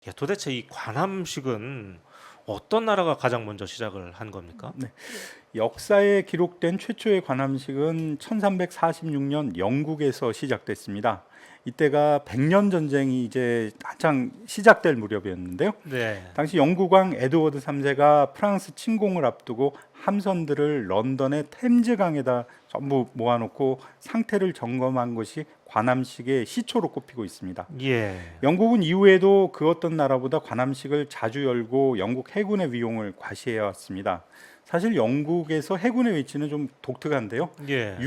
예, 도대체 이 관함식은 어떤 나라가 가장 먼저 시작을 한 겁니까? 네. 역사에 기록된 최초의 관함식은 1346년 영국에서 시작됐습니다. 이때가 백년 전쟁이 이제 한창 시작될 무렵이었는데요. 네. 당시 영국 왕 에드워드 3세가 프랑스 침공을 앞두고 함선들을 런던의 템즈강에다 전부 모아놓고 상태를 점검한 것이 관함식의 시초로 꼽히고 있습니다. 예. 영국은 이후에도 그 어떤 나라보다 관함식을 자주 열고 영국 해군의 위용을 과시해 왔습니다. 사실 영국에서 해군의 위치는 좀 독특한데요. 예.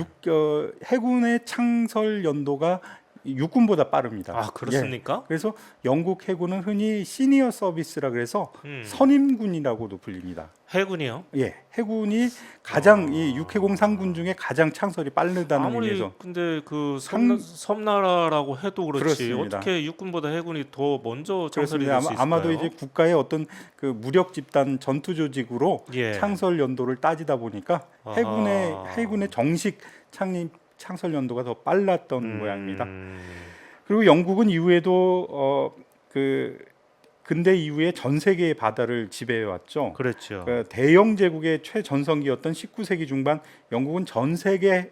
해군의 창설 연도가 육군보다 빠릅니다. 아, 그렇습니까? 그래서 영국 해군은 흔히 시니어 서비스라 그래서 음. 선임군이라고도 불립니다. 해군이요? 예, 해군이 가장 이 육해공 상군 중에 가장 창설이 빠르다는 아무리 의미에서 근데 그 상- 섬나라라고 해도 그렇지 그렇습니다. 어떻게 육군보다 해군이 더 먼저 창설이 그렇습니다. 될 수 있을까요? 아마도 이제 국가의 어떤 그 무력 집단 전투 조직으로 예. 창설 연도를 따지다 보니까 아하. 해군의 정식 창설 연도가 더 빨랐던 모양입니다. 음. 그리고 영국은 이후에도 그 근대 이후에 전 세계의 바다를 지배해 왔죠. 그랬죠. 그 대영 제국의 최전성기였던 19세기 중반 영국은 전 세계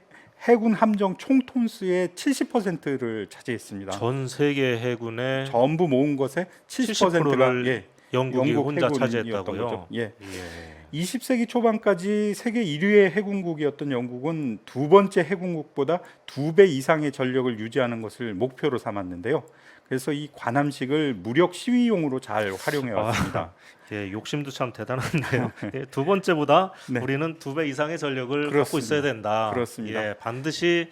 해군 함정 총 톤수의 70%를 차지했습니다. 전 세계 해군의 전부 모은 것의 70%가 70%를 영국이 영국 혼자 해군이었던 차지했다고요? 거죠. 예. 예. 20세기 초반까지 세계 1위의 해군국이었던 영국은 두 번째 해군국보다 2배 이상의 전력을 유지하는 것을 목표로 삼았는데요. 그래서 이 관함식을 무력 시위용으로 잘 활용해 왔습니다. 예, 욕심도 참 대단한데요. 예, 두 번째보다 네. 우리는 2배 이상의 전력을 갖고 그렇습니다. 있어야 된다. 그렇습니다. 예, 반드시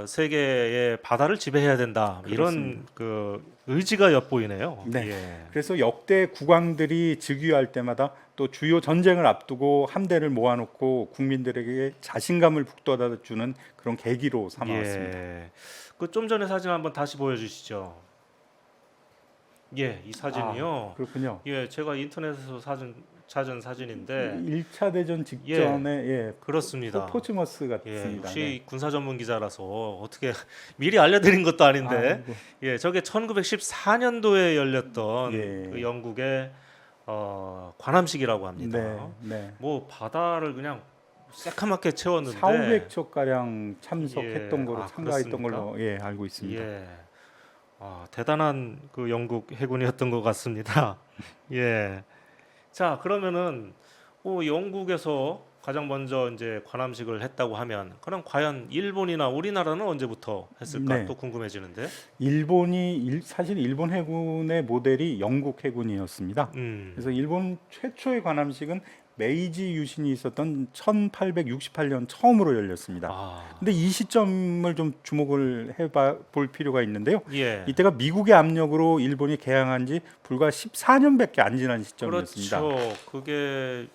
세계의 바다를 지배해야 된다. 이런 그렇습니다. 그 의지가 엿보이네요. 네. 예. 그래서 역대 국왕들이 즉위할 때마다 또 주요 전쟁을 앞두고 함대를 모아놓고 국민들에게 자신감을 북돋아주는 그런 계기로 삼아왔습니다. 예. 그 좀 전에 사진 한번 다시 보여주시죠. 예, 이 사진이요. 그렇군요. 예, 제가 인터넷에서 찾은 사진인데 1차 대전 직전에 그렇습니다. 포츠머스 예, 같습니다. 역시 네. 군사 전문 기자라서 어떻게 미리 알려드린 것도 아닌데, 아이고. 예, 저게 1914년도에 열렸던 예. 그 영국의 관함식이라고 합니다. 네, 네. 뭐 바다를 그냥 새카맣게 채웠는데, 4,500척 가량 참석했던 예. 거로 아, 참가했던 그렇습니까? 걸로 알고 있습니다. 예, 대단한 그 영국 해군이었던 것 같습니다. 예. 자, 그러면은 영국에서 가장 먼저 이제 관함식을 했다고 하면, 그럼 과연 일본이나 우리나라는 언제부터 했을까? 네. 또 궁금해지는데. 사실 일본 해군의 모델이 영국 해군이었습니다. 그래서 일본 최초의 관함식은 메이지 유신이 있었던 1868년 처음으로 열렸습니다. 아, 근데 이 시점을 좀 주목을 해볼 필요가 있는데요. 예. 이때가 미국의 압력으로 일본이 개항한 지 불과 14년밖에 안 지난 시점이었습니다. 그렇죠. 그게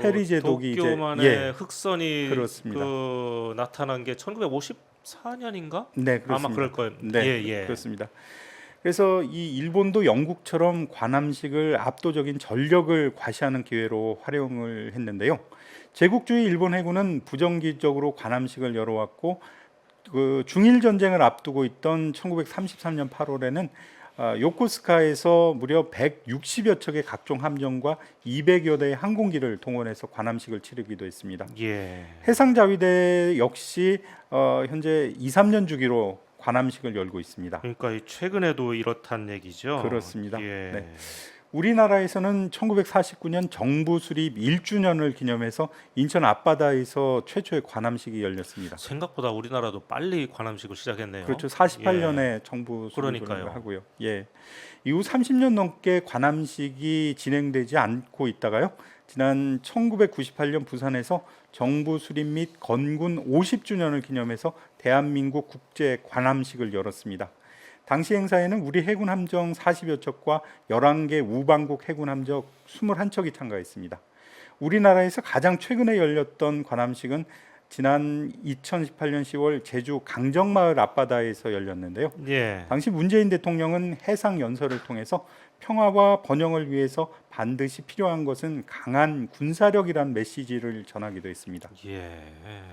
페리 제독이 이제 도쿄만의 흑선이 그렇습니다. 그 나타난 게 1954년인가? 네, 그렇습니다. 아마 그럴 거예요. 네, 예, 예. 그렇습니다. 그래서 이 일본도 영국처럼 관함식을 압도적인 전력을 과시하는 기회로 활용을 했는데요. 제국주의 일본 해군은 부정기적으로 관함식을 열어왔고 그 중일 전쟁을 앞두고 있던 1933년 8월에는 요코스카에서 무려 160여 척의 각종 함정과 200여 대의 항공기를 동원해서 관함식을 치르기도 했습니다. 예. 해상자위대 역시 현재 2, 3년 주기로 관함식을 열고 있습니다. 그러니까 최근에도 이렇단 얘기죠. 그렇습니다. 예. 네. 우리나라에서는 1949년 정부 수립 1주년을 기념해서 인천 앞바다에서 최초의 관함식이 열렸습니다. 생각보다 우리나라도 빨리 관함식을 시작했네요. 그렇죠. 48년에 정부 수립을 그러니까요. 하고요. 예. 이후 30년 넘게 관함식이 진행되지 않고 있다가요. 지난 1998년 부산에서 정부 수립 및 건군 50주년을 기념해서 대한민국 국제 관함식을 열었습니다. 당시 행사에는 우리 해군 함정 40여 척과 11개 우방국 해군 함정 21척이 참가했습니다. 우리나라에서 가장 최근에 열렸던 관함식은 지난 2018년 10월 제주 강정마을 앞바다에서 열렸는데요. 예. 당시 문재인 대통령은 해상 연설을 통해서 평화와 번영을 위해서 반드시 필요한 것은 강한 군사력이라는 메시지를 전하기도 했습니다. 예.